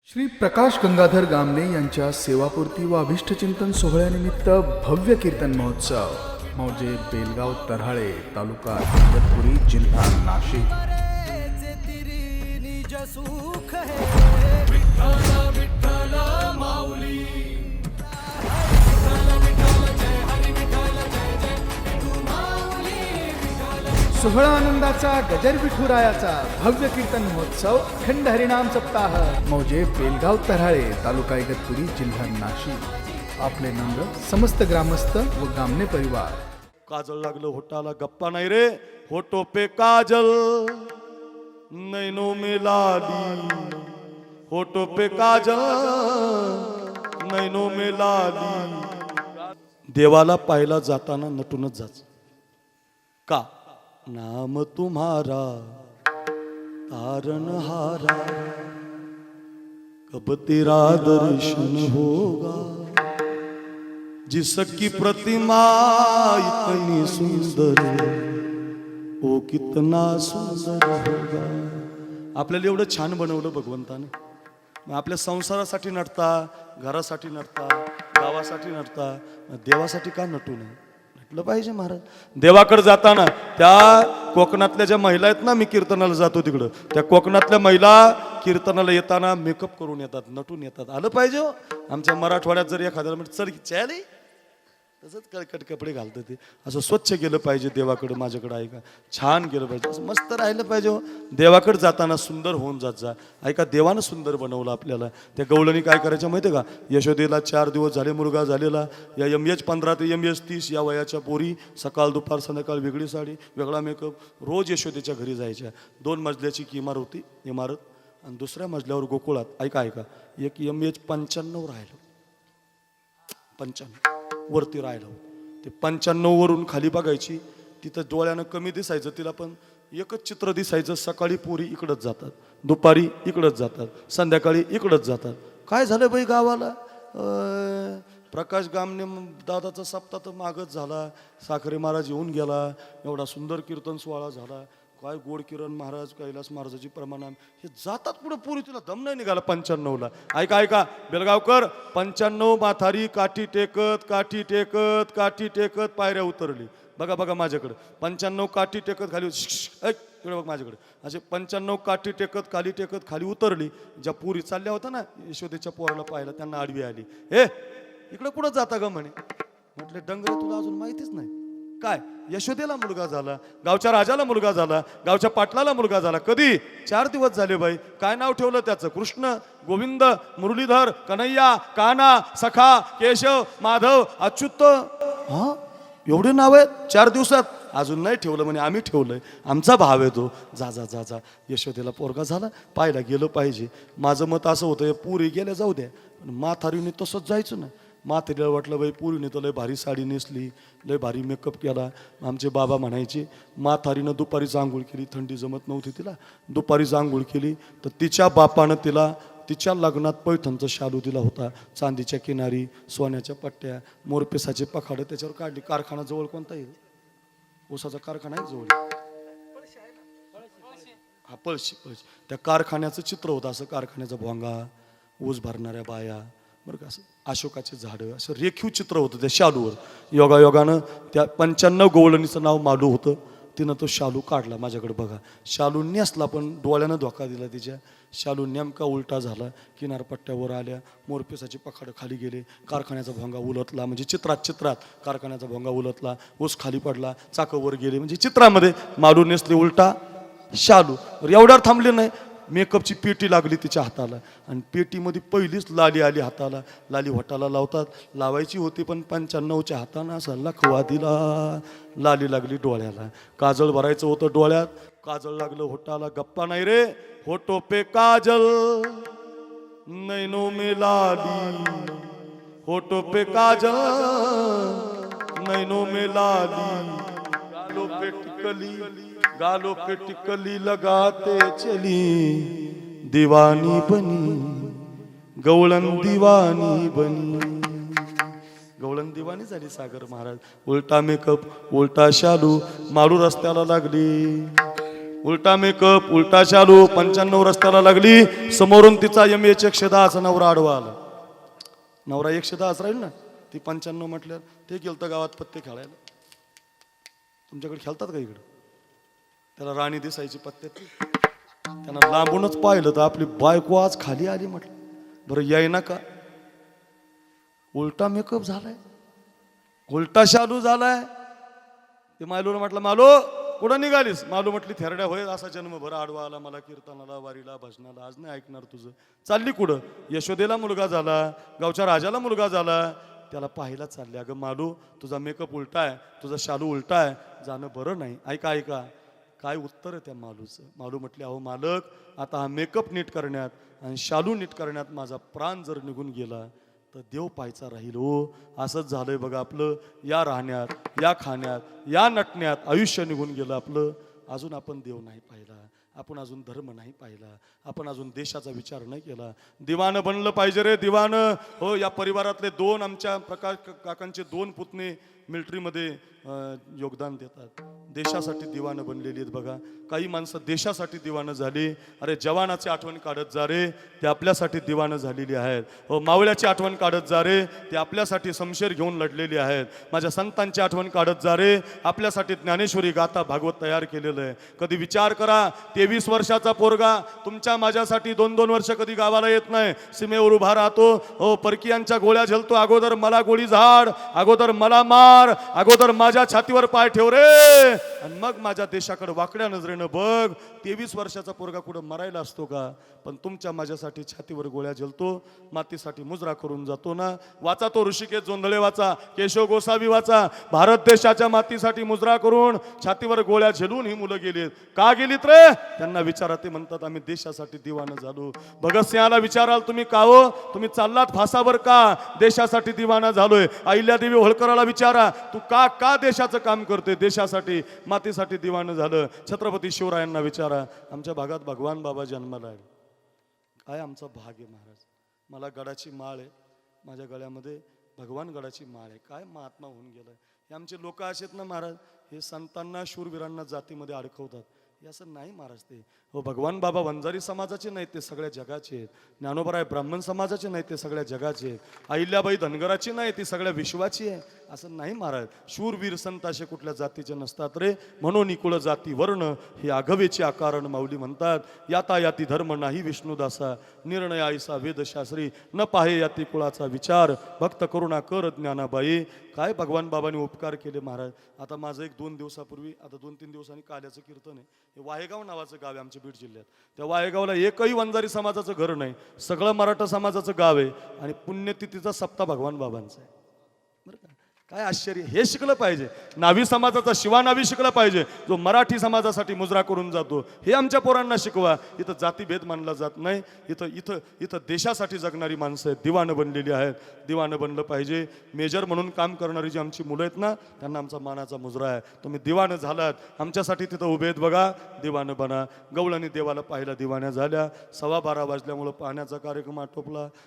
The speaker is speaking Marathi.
श्री प्रकाश गंगाधर गामणे यांच्या सेवापूर्ती व अभिष्टचिंतन सोहळ्यानिमित्त भव्य कीर्तन महोत्सव मौजे बेलगाव तऱ्हाळे तालुका इगतपुरी जिल्हा नाशिक। सोहळा आनंदाचा गजर विठुरायाचा भव्य कीर्तन महोत्सव अखंड हरिनाम सप्ताह मौजे बेलगाव तऱ्हाळे तालुका इगतपुरी जिल्हा नाशिक। आपले नम्र समस्त ग्रामस्थ व गामणे परिवार। काजल लागलं होटाला गप्पा नाही रे, होटो पे काजल नैनो में लाली, होटो पे काजल नैनो में लाली। देवाला पाहायला जाताना नटूनच जाच का? नाम तुम्हारा तारणहारा, कब तेरा दर्शन होगा, जिसकी प्रतिमा इतनी सुंदर, ओ कितना सुंदर होगा। आपल्याला एवढं छान बनवलं भगवंताने। आपल्या संसारासाठी नटता, घरासाठी नटता, गावासाठी नटता, देवासाठी का नटू नये? नटलं पाहिजे महाराज। देवाकडे जाताना त्या कोकणातल्या ज्या महिला आहेत ना, मी कीर्तनाला जातो तिकडं, त्या कोकणातल्या महिला कीर्तनाला येताना मेकअप करून येतात, नटून येतात। आलं पाहिजे हो। आमच्या मराठवाड्यात जर एखाद्याला म्हणजे चल चॅले तसंच कळकट कपडे घालतं ते, असं स्वच्छ गेलं पाहिजे देवाकडे। माझ्याकडे ऐका, छान गेलं पाहिजे, असं मस्त राहिलं पाहिजे हो। देवाकडे जाताना सुंदर होऊन जात जा। ऐका, देवानं सुंदर बनवलं आपल्याला। त्या गवळणी काय करायचं माहिती आहे का? यशोदेला 4 दिवस झाले मुलगा झालेला, या MH 15 ते MH 30 या वयाच्या पोरी सकाळ दुपार संध्याकाळ वेगळी साडी वेगळा मेकअप, रोज यशोदेच्या घरी जायच्या। 2 मजल्याची इमारत आणि दुसऱ्या मजल्यावर गोकुळात ऐका एक MH 95 राहिलं, 95 वरती राहिलं। ते 95 वरून खाली बघायची, तिथं डोळ्यानं कमी दिसायचं तिला, पण एकच चित्र दिसायचं। सकाळी पोरी इकडंच जातात, दुपारी इकडंच जातात, संध्याकाळी इकडंच जातात। काय झालं बाई गावाला? प्रकाश गामणे दादाचा सप्ताह तर मागच झाला, साखरे महाराज येऊन गेला, एवढा सुंदर कीर्तन सोहळा झाला, काय गोड किरण महाराज, कैलास महाराजाची प्रमाणाम, हे जातात पुढे पोरी, तिला दम नाही निघाला 95ला। ऐका बेलगावकर, 95 माथारी काठी टेकत पायऱ्या उतरली। बघा माझ्याकडे 95 काठी टेकत खाली, इकडे बघ माझ्याकडे, असे 95 काठी टेकत खाली उतरली। ज्या पुरी चालल्या होत्या ना यशोदेच्या पोराला पाहायला, त्यांना आडवी आली, इकडे कुठं जाता ग म्हणे। म्हटले डंगर, तुला अजून माहितीच नाही काय? यशोदेला मुलगा झाला, गावच्या राजाला मुलगा झाला, गावच्या पाटलाला मुलगा झाला। कधी? 4 दिवस झाले बाई। काय नाव ठेवलं त्याचं? कृष्ण, गोविंद, मुरलीधर, कन्हैया, कान्हा, सखा, केशव, माधव, अच्युत। हा, एवढे नाव आहेत 4 दिवसात? अजून नाही ठेवलं म्हणे, आम्ही ठेवलंय, आमचा भाव आहे तो। जा यशोदेला पोरगा झाला, पाहायला गेलं पाहिजे। माझं मत असं होतं, पुरी गेल्या जाऊ द्या, पण म्हातारीने तसंच जायचं ना। म्हातारीला वाटलं बाई पुरीने तर लय भारी साडी नेसली, लय भारी मेकअप केला। आमचे बाबा म्हणायचे, म्हातारीनं दुपारीच आंघोळ केली, थंडी जमत नव्हती तिला, दुपारीच आंघोळ केली तर तिच्या बापानं तिला तिच्या लग्नात पैठणचं शालू दिला होता, चांदीच्या किनारी, सोन्याच्या पट्ट्या, मोरपिसाचे पखाडं त्याच्यावर काढली। कारखाना जवळ कोणता येईल? ऊसाचा कारखाना आहे जवळ, हा पळशी। त्या कारखान्याचं चित्र होतं असं, कारखान्याचा भोंगा, ऊस भरणाऱ्या बाया, बरं का, असं अशोकाचे झाडं, असं रेखीव चित्र होतं त्या शालूवर। योगायोगानं त्या 95 गवळणीचं नाव मालू होतं, तिनं तो शालू काढला माझ्याकडे। बघा, शालू नेसला पण डोळ्यानं धोका दिला तिच्या। शालू नेमका उलटा झाला, किनारपट्ट्यावर आल्या, मोरपिसाचे पखाडं खाली गेले, कारखान्याचा भोंगा उलटला, म्हणजे चित्रात कारखान्याचा भोंगा उलटला, ऊस खाली पडला, चाकं वर गेले, म्हणजे चित्रामध्ये मालू नेसले उलटा शालू। एवढ्यावर थांबले नाही, मेकअपची पेटी लागली तिच्या हाताला, आणि पेटीमध्ये पहिलीच लाली आली हाताला। लाली होटाला लावतात, लावायची होती, पण 95च्या हातानं असा लखवा दिला, लाली लागली डोळ्याला। काजळ भरायचं होतं डोळ्यात, काजळ लागलं होटाला, गप्पा नाही रे, होटो पे काजल नैनो में लाली, होटो पे काजल नैनो में लाली, गालों पे टिकली लगाते चली, दीवानी बनी गवळण दीवानी बनी। गवळण दिवाणी झाली सागर महाराज। उलटा मेकअप, उलटा शालू, माळू रस्त्याला लागली, उलटा मेकअप, उलटा शालू, 95 रस्त्याला लागली, समोरून तिचा MH 110चा नवरा आडवा आला. नवरा 110 राहील ना, ती 95 म्हटल्यावर ते गेलतं गावात पत्ते खेळायला. तुमच्याकडे खेळतात का इकडं? त्याला राणी दिसायची पत्त्यात, त्यांना लांबूनच पाहिलं तर आपली बायको आज खाली आली. म्हटलं बरं याय ना का, उलटा मेकअप झालाय, उलटा शालू झालाय. ते मालूला म्हटलं, मालो कुठं निघालीस? मालू म्हटली, थेरड्या होय, असा जन्मभर आडवा आला मला कीर्तनाला, वारीला, भजनाला, आज नाही ऐकणार तुझं. चालली कुठं? यशोदेला मुलगा झाला, गावच्या राजाला मुलगा झाला, त्याला पाहायला चालले. अगं मालू, तुझा मेकअप उलटा आहे, तुझा शालू उलटा आहे, जाणं बरं नाही. ऐका ऐका, काय उत्तर आहे त्या मालूचं. मालू म्हटले, अहो मालक, आता हा मेकअप नीट करण्यात आणि शालू नीट करण्यात माझा प्राण जर निघून गेला तर देव पाहायचा राहील. हो, असंच झालंय बघा आपलं. या राहण्यात, या खाण्यात, या नटण्यात आयुष्य निघून गेलं आपलं. अजून आपण देव नाही पाहिला, आपण अजून धर्म नाही पाहिला, आपण अजून देशाचा विचार नाही केला. दिवानं बनलं पाहिजे रे, दिवानं. हो, या परिवारातले दोन आमच्या प्रकाश काकांचे 2 पुतणे मिलिटरीमध्ये योगदान देतात. देशासाठी दिवानं बनलेली आहेत बघा. काही माणसं देशासाठी दिवानं झाली. अरे जवानाची आठवण काढत जा रे, ते आपल्यासाठी दिवानं झालेली आहेत. हो, मावळ्याची आठवण काढत जा रे, ते आपल्यासाठी शमशेर घेऊन लढलेली आहेत. माझ्या संतांची आठवण काढत जा रे, आपल्यासाठी ज्ञानेश्वरी गाथा भागवत तयार केलेलं आहे. कधी विचार करा, 23 वर्षाचा पोरगा तुमच्या माझ्यासाठी 2-2 वर्ष कधी गावाला येत नाही, सीमेवर उभा राहतो. हो, परकीयांच्या गोळ्या झेलतो. अगोदर मला गोळी झाड, अगोदर मला मार, अगोदर माझ्या छातीवर पाय ठेव रे, आणि मग माझ्या देशाकडे वाकड्या नजरेनं बघ. 23 वर्षाचा पोरगा कुठं मरायला असतो का? पण तुमच्या माझ्यासाठी छातीवर गोळ्या झेलतो, मातीसाठी मुजरा करून जातो ना. वाचा तो ऋषिकेश जोंधळे वाचा, केशव गोसावी वाचा. भारत देशाच्या मातीसाठी मुजरा करून, छातीवर गोळ्या झेलून ही मुलं गेलीत. का गेलीत रे? त्यांना विचारा. ते म्हणतात आम्ही देशासाठी दिवानं झालो. भगतसिंहाला विचाराल तुम्ही का हो, तुम्ही चाललात फासावर का? देशासाठी दिवाना झालोय. अहिल्यादेवी होळकराला विचारा, तू का का देशाचं काम करतोय? देशासाठी, मातीसाठी दिवानं झालं. छत्रपती शिवरायांना विचारा, आमच्या भागात भगवान बाबा जन्माला आहे. काय आमचा भाग आहे महाराज. मला गडाची माळ आहे, माझ्या गळ्यामध्ये भगवान गडाची माळ आहे. काय महात्मा होऊन गेलाय. हे आमचे लोक असे आहेत ना महाराज, हे संतांना शूरवीरांना जातीमध्ये अडकवतात. हे असं नाही महाराज. ते हो, भगवान बाबा वंजारी समाजाचे नाहीत, ते सगळ्या जगाचे आहेत. ज्ञानोबराय ब्राह्मण समाजाचे नाहीत, ते सगळ्या जगाचे आहेत. अहिल्याबाई धनगराची नाही, ती सगळ्या विश्वाची आहे. असं नाही महाराज. शूरवीर संत असे कुठल्या जातीचे नसतात रे. म्हणून कुळ जाती वर्ण हे आघवेचे आकारण माऊली म्हणतात. यातायाती धर्म नाही विष्णुदासा, निर्णय आईसा वेदशास्त्री, न पाहे याती कुळाचा विचार, भक्त करुणा कर ज्ञानाबाई. काय भगवान बाबांनी उपकार केले महाराज. आता माझं एक 2 दिवसापूर्वी, आता 2-3 दिवसांनी काल्याचं कीर्तन आहे. हे वाहेगाव नावाचं गाव आहे आमच्या बीड जिल्ह्यात. त्या वाहेगावला एकही वंजारी समाजाचं घर नाही, सगळं मराठा समाजाचं गाव आहे. आणि पुण्यतिथीचा सप्ताह भगवान बाबांचा आहे. बरं का, काय आश्चर्य. हे शिकलं पाहिजे. नावी समाजाचा शिवानावी शिकलं पाहिजे, जो मराठी समाजासाठी मुजरा करून जातो. हे आमच्या पोरांना शिकवा. इथं जातीभेद मानला जात नाही. इथं इथं इथं देशासाठी जगणारी माणसं आहेत, दिवानं बनलेली आहेत. दिवानं बनलं पाहिजे. मेजर म्हणून काम करणारी जी आमची मुलं आहेत ना, त्यांना आमचा मानाचा मुजरा आहे. तुम्ही दिवानं झालात, आमच्यासाठी तिथं उभे आहेत बघा, दिवानं बना. गवळणी देवाला पाहिला दिवाण्या झाल्या. 12:15 वाजल्यामुळं पाण्याचा कार्यक्रम आटोपला.